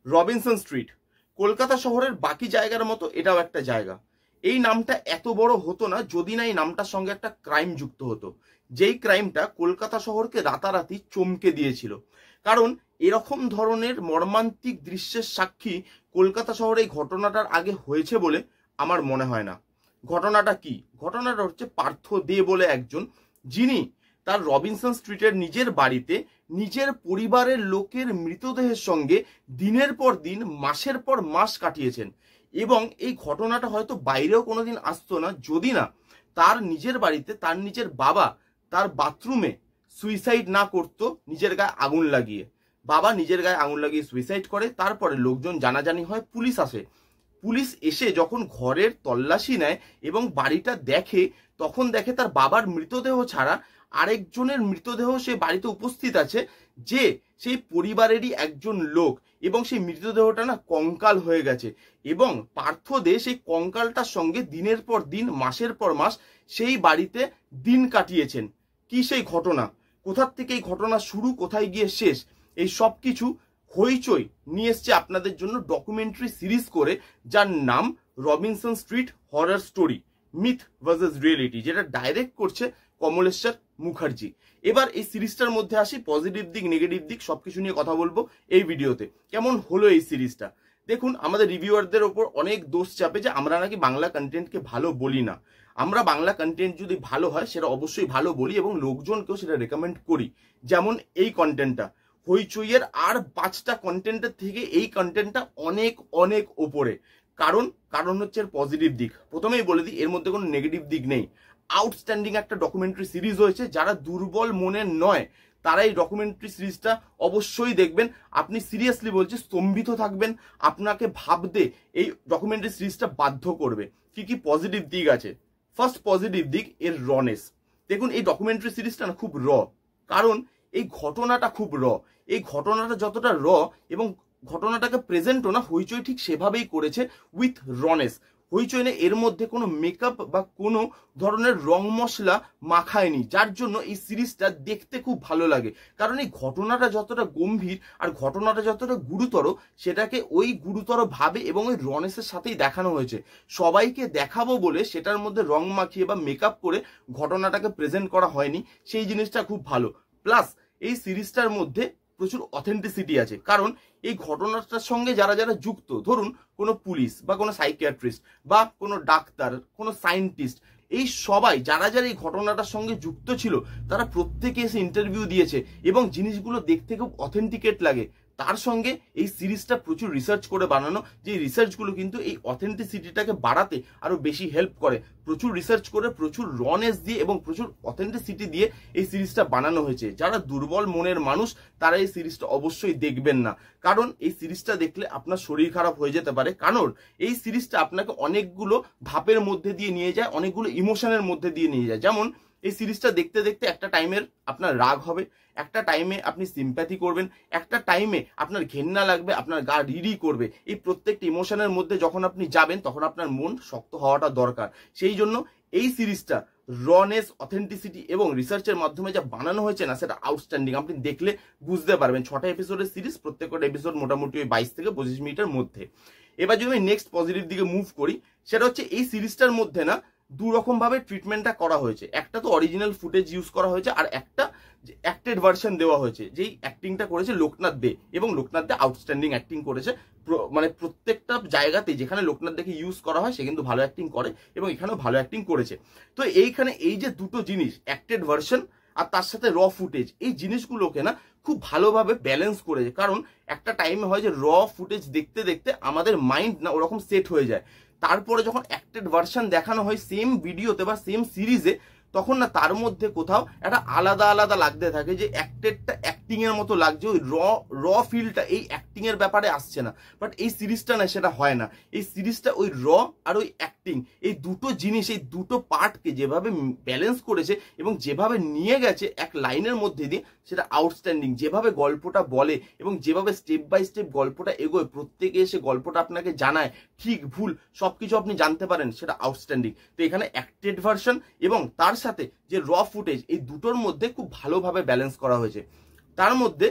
Robinson street Kolkata শহরের বাকি জায়গার মতো এটাও একটা জায়গা। এই নামটা এত বড় হতো না যদি না এই নামটার সঙ্গে একটা ক্রাইম যুক্ত হতো, যেই ক্রাইমটা কলকাতা শহরকে রাতারাতি চমকে দিয়েছিল। কারণ এরকম ধরনের মর্মান্তিক দৃশ্যের সাক্ষী কলকাতা শহরে এই ঘটনাটার আগে হয়েছে বলে আমার মনে হয় না। ঘটনাটা কি? ঘটনাটা হচ্ছে পার্থ দে বলে একজন, যিনি তার রবিনসন স্ট্রিটের নিজের বাড়িতে নিজের পরিবারের লোকের মৃতদেহের সঙ্গে দিনের পর দিন মাসের পর মাস কাটিয়েছেন। এবং এই ঘটনাটা হয়তো বাইরেও কোনোদিন আসতো না যদি না তার নিজের বাড়িতে তার নিজের বাবা তার বাথরুমে সুইসাইড না করতো নিজের গায়ে আগুন লাগিয়ে। বাবা নিজের গায়ে আগুন লাগিয়ে সুইসাইড করে, তারপরে লোকজন জানাজানি হয়, পুলিশ আসে। পুলিশ এসে যখন ঘরের তল্লাশি নেয় এবং বাড়িটা দেখে, তখন দেখে তার বাবার মৃতদেহ ছাড়া আরেকজনের মৃতদেহ সে বাড়িতে উপস্থিত আছে, যে সেই পরিবারেরই একজন লোক, এবং সেই মৃতদেহটা না কঙ্কাল হয়ে গেছে। এবং পার্থ দে সেই কঙ্কালটার সঙ্গে দিনের পর দিন মাসের পর মাস সেই বাড়িতে দিন কাটিয়েছেন। কি সেই ঘটনা, কোথার থেকে এই ঘটনা শুরু, কোথায় গিয়ে শেষ, এই সব কিছু হইচই নিয়ে এসছে আপনাদের জন্য ডকুমেন্টারি সিরিজ করে, যার নাম Robinson street horror story myth versus reality, যেটা ডাইরেক্ট করছে কমলেশ্বর মুখার্জি। এবার এই সিরিজটার মধ্যে আসি, পজিটিভ দিক নেগেটিভ দিক সবকিছু নিয়ে কথা বলবো এই ভিডিওতে। কেমন হলো এই সিরিজটা? দেখুন, আমাদের রিভিউয়ারদের ওপর অনেক দোষ চাপে যে আমরা নাকি বাংলা কন্টেন্টকে ভালো বলি না। আমরা বাংলা কন্টেন্ট যদি ভালো হয় সেটা অবশ্যই ভালো বলি এবং লোকজনকেও সেটা রেকমেন্ড করি। যেমন এই কন্টেন্টটা, হইচইয়ের আর 5টা কন্টেন্টের থেকে এই কন্টেন্টটা অনেক অনেক ওপরে। কারণ হচ্ছে এর পজিটিভ দিক। প্রথমেই বলে দিই, এর মধ্যে কোনো নেগেটিভ দিক নেই। আউটস্ট্যান্ডিং একটা ডকুমেন্টারি সিরিজ হয়েছে। যারা দুর্বল মনের নয় তারা এই ডকুমেন্টারি সিরিজটা অবশ্যই দেখবেন। আপনি সিরিয়াসলি বলছি স্তম্ভিত থাকবেন, আপনাকে ভাবতে এই ডকুমেন্টারি সিরিজটা বাধ্য করবে। কি কি পজিটিভ দিক আছে? ফার্স্ট পজিটিভ দিক এর রনেস। দেখুন, এই ডকুমেন্টারি সিরিজটা না খুব র, কারণ এই ঘটনাটা খুব র। এই ঘটনাটা যতটা র এবং ঘটনাটাকে প্রেজেন্টও না হইচই ঠিক সেভাবেই করেছে উইথ রনেস। হইচই না এর মধ্যে কোনো মেকআপ বা কোনো ধরনের রং মশলা মাখায়নি, যার জন্য এই সিরিজটা দেখতে খুব ভালো লাগে। কারণ এই ঘটনাটা যতটা গম্ভীর আর ঘটনাটা যতটা গুরুতর, সেটাকে ওই গুরুতর ভাবে এবং ওই রনেসের সাথেই দেখানো হয়েছে। সবাইকে দেখাবো বলে সেটার মধ্যে রং মাখিয়ে বা মেকআপ করে ঘটনাটাকে প্রেজেন্ট করা হয়নি, সেই জিনিসটা খুব ভালো। প্লাস এই সিরিজটার মধ্যে প্রচুর অথেন্টিসিটি আছে, কারণ এই ঘটনাটার সঙ্গে যারা যারা যুক্ত, ধরুন কোনো পুলিশ বা কোনো সাইকিয়াট্রিস্ট বা কোনো ডাক্তার, কোনো সায়েন্টিস্ট, এই সবাই যারা যারা এই ঘটনাটার সঙ্গে যুক্ত ছিল তারা প্রত্যেকে এসে ইন্টারভিউ দিয়েছে এবং জিনিসগুলো দেখতে খুব অথেন্টিকেট লাগে। তার সঙ্গে এই সিরিজটা প্রচুর রিসার্চ করে বানানো, যে রিসার্চগুলো কিন্তু এই অথেন্টিসিটিটাকে বাড়াতে আরো বেশি হেল্প করে। প্রচুর রিসার্চ করে, প্রচুর রনেস দিয়ে এবং প্রচুর অথেন্টিসিটি দিয়ে এই সিরিজটা বানানো হয়েছে। যারা দুর্বল মনের মানুষ তারা এই সিরিজটা অবশ্যই দেখবেন না, কারণ এই সিরিজটা দেখলে আপনার শরীর খারাপ হয়ে যেতে পারে। কারণ এই সিরিজটা আপনাকে অনেকগুলো ধাপের মধ্যে দিয়ে নিয়ে যায়, অনেকগুলো ইমোশনের মধ্যে দিয়ে নিয়ে যায়। যেমন এই সিরিজটা দেখতে দেখতে একটা টাইমের আপনার রাগ হবে, একটা টাইমে আপনি সিম্প্যাথি করবেন, একটা টাইমে আপনার ঘেন্না লাগবে, আপনার গা রিরি করবে। এই প্রত্যেকটা ইমোশনের মধ্যে যখন আপনি যাবেন তখন আপনার মন শক্ত হওয়াটা দরকার। সেই জন্য এই সিরিজটা রনেস, অথেন্টিসিটি এবং রিসার্চের মাধ্যমে যা বানানো হয়েছে না, সেটা আউটস্ট্যান্ডিং। আপনি দেখলে বুঝতে পারবেন। 6টা এপিসোডের সিরিজ, প্রত্যেকটা এপিসোড মোটামুটি 22 থেকে 25 মিনিটের মধ্যে। এবার যদি আমি নেক্সট পজিটিভ দিকে মুভ করি, সেটা হচ্ছে এই সিরিজটার মধ্যে না দু রকম ভাবে ট্রিটমেন্টটা করা হয়েছে। একটা তো অরিজিনাল ফুটেজ ইউজ করা হয়েছে, আর একটা অ্যাক্টেড ভার্সন দেওয়া হয়েছে। যেই অ্যাক্টিংটা করেছে লোকনাথ দে, এবং লোকনাথ দে আউটস্ট্যান্ডিং অ্যাক্টিং করেছে। মানে প্রত্যেকটা জায়গাতেই যেখানে লোকনাথ দেকে ইউজ করা হয় সে কিন্তু ভালো অ্যাক্টিং করে, এবং এখানেও ভালো অ্যাক্টিং করেছে। তো এইখানে এই যে দুটো জিনিস, অ্যাক্টেড ভার্সন আর তার সাথে র ফুটেজ, এই জিনিসগুলোকে না খুব ভালোভাবে ব্যালেন্স করেছে। কারণ একটা টাইমে হয় যে র ফুটেজ দেখতে দেখতে আমাদের মাইন্ড না ওরকম সেট হয়ে যায়, তারপরে যখন অ্যাক্টেড ভার্সন দেখানো হয় সেম ভিডিওতে বা সেম সিরিজে, তখন না তার মধ্যে কোথাও একটা আলাদা আলাদা লাগতে থাকে, যে অ্যাক্টেডটা অ্যাক্টিং এর মতো লাগছে, ওই র ফিলটা এই অ্যাক্টিং এর ব্যাপারে আসছে না। বাট এই সিরিজটা না সেটা হয় না। এই সিরিজটা ওই র আর ওই অ্যাক্টিং, এই দুটো জিনিস, এই দুটো পার্টকে যেভাবে ব্যালেন্স করেছে এবং যেভাবে নিয়ে গেছে এক লাইনের মধ্যে দিয়ে, সেটা আউটস্ট্যান্ডিং। যেভাবে গল্পটা বলে এবং যেভাবে স্টেপ বাই স্টেপ গল্পটা এগোয়, প্রত্যেকে এসে গল্পটা আপনাকে জানায়, ঠিক ভুল সবকিছু আপনি জানতে পারেন, সেটা আউটস্ট্যান্ডিং। তো এখানে অ্যাক্টেড ভার্সন এবং তার সাথে যে র ফুটেজ, এই দুটোর মধ্যে খুব ভালোভাবে ব্যালেন্স করা হয়েছে। তার মধ্যে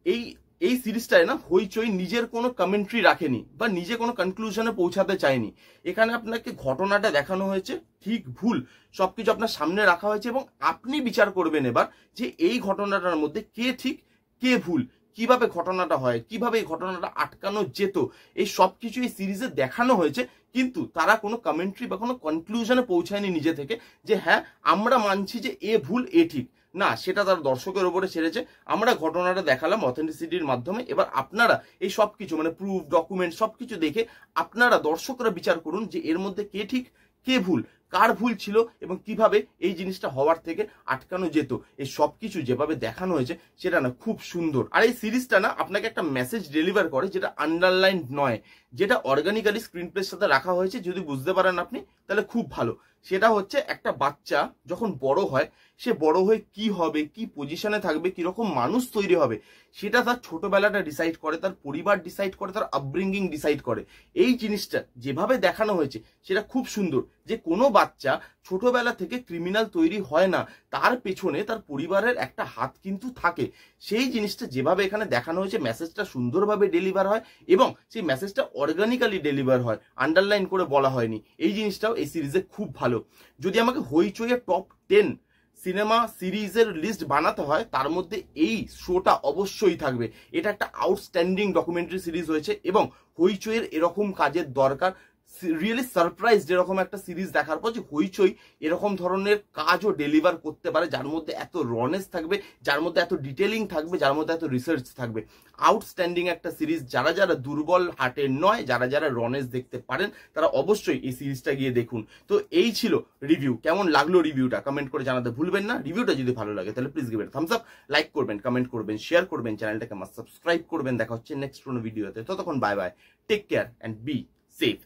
এই এই সিরিজটায় না হইচই নিজের কোনো কমেন্ট্রি রাখেনি বা নিজে কোনো কনক্লুশনে পৌঁছাতে চায়নি। এখানে আপনাকে ঘটনাটা দেখানো হয়েছে, ঠিক ভুল সবকিছু আপনার সামনে রাখা হয়েছে এবং আপনি বিচার করবেন এবার যে এই ঘটনাটার মধ্যে কে ঠিক কে ভুল, কিভাবে ঘটনাটা হয়, কিভাবে এই ঘটনাটা আটকানো যেত, এই সবকিছু এই সিরিজে দেখানো হয়েছে। কিন্তু তারা কোনো কমেন্ট্রি বা কোনো কনক্লুশনে পৌঁছায়নি নিজে থেকে যে হ্যাঁ আমরা মানছি যে এ ভুল এ ঠিক, না, সেটা তার দর্শকের উপরে ছেড়েছে। আমরা ঘটনাটা দেখালাম অথেন্টিসিটির মাধ্যমে, এবার আপনারা এই সবকিছু মানে প্রুফ ডকুমেন্ট সবকিছু দেখে আপনারা দর্শকরা বিচার করুন যে এর মধ্যে কে ঠিক কে ভুল, কার ভুল ছিল এবং কিভাবে এই জিনিসটা হওয়ার থেকে আটকানো যেত। এই সবকিছু যেভাবে দেখানো হয়েছে সেটা না খুব সুন্দর। আর এই সিরিজটা না আপনাকে একটা মেসেজ ডেলিভার করে যেটা আন্ডারলাইন নয়, যেটা অর্গানিক্যালি স্ক্রিন প্লের সাথে রাখা হয়েছে। যদি বুঝতে পারেন আপনি তাহলে খুব ভালো। সেটা হচ্ছে একটা বাচ্চা যখন বড় হয়, সে বড় হয়ে কি হবে, কি পজিশনে থাকবে, কিরকম মানুষ তৈরি হবে, সেটা তার ছোটবেলাটা ডিসাইড করে, তার পরিবার ডিসাইড করে, তার আপব্রিঙ্গিং ডিসাইড করে। এই জিনিসটা যেভাবে দেখানো হয়েছে সেটা খুব সুন্দর, যে কোনো বাচ্চা ছোটবেলা থেকে ক্রিমিনাল তৈরি হয় না, তার পেছনে তার পরিবারের একটা হাত কিন্তু থাকে। সেই জিনিসটা যেভাবে এখানে দেখানো হয়েছে, মেসেজটা সুন্দরভাবে ডেলিভার হয় এবং সেই মেসেজটা অর্গানিক্যালি ডেলিভার হয়, আন্ডারলাইন করে বলা হয়নি। এই জিনিসটাও এই সিরিজে খুব ভালো। যদি আমাকে হইচইয়ের টপ 10 সিনেমা সিরিজের লিস্ট বানাতে হয়, তার মধ্যে এই শোটা অবশ্যই থাকবে। এটা একটা আউটস্ট্যান্ডিং ডকুমেন্টারি সিরিজ হয়েছে এবং হইচইয়ের এরকম কাজের দরকার। রিয়েলি সারপ্রাইজ এরকম একটা সিরিজ দেখার পর যে হইচই এরকম ধরনের কাজও ডেলিভার করতে পারে, যার মধ্যে এত রনেস থাকবে, যার মধ্যে এত ডিটেলিং থাকবে, যার মধ্যে এত রিসার্চ থাকবে। আউটস্ট্যান্ডিং একটা সিরিজ। যারা যারা দুর্বল হার্টের নয়, যারা যারা রনেস দেখতে পারেন, তারা অবশ্যই এই সিরিজটা গিয়ে দেখুন। তো এই ছিল রিভিউ। কেমন লাগলো রিভিউটা কমেন্ট করে জানাতে ভুলবেন না। রিভিউটা যদি ভালো লাগে তাহলে please give it thumbs up, like করবেন, কমেন্ট করবেন, শেয়ার করবেন, চ্যানেলটাকে মাস্ট সাবস্ক্রাইব করবেন। দেখা হচ্ছে নেক্সট কোনো ভিডিওতে। ততক্ষণ bye bye, take care and be safe.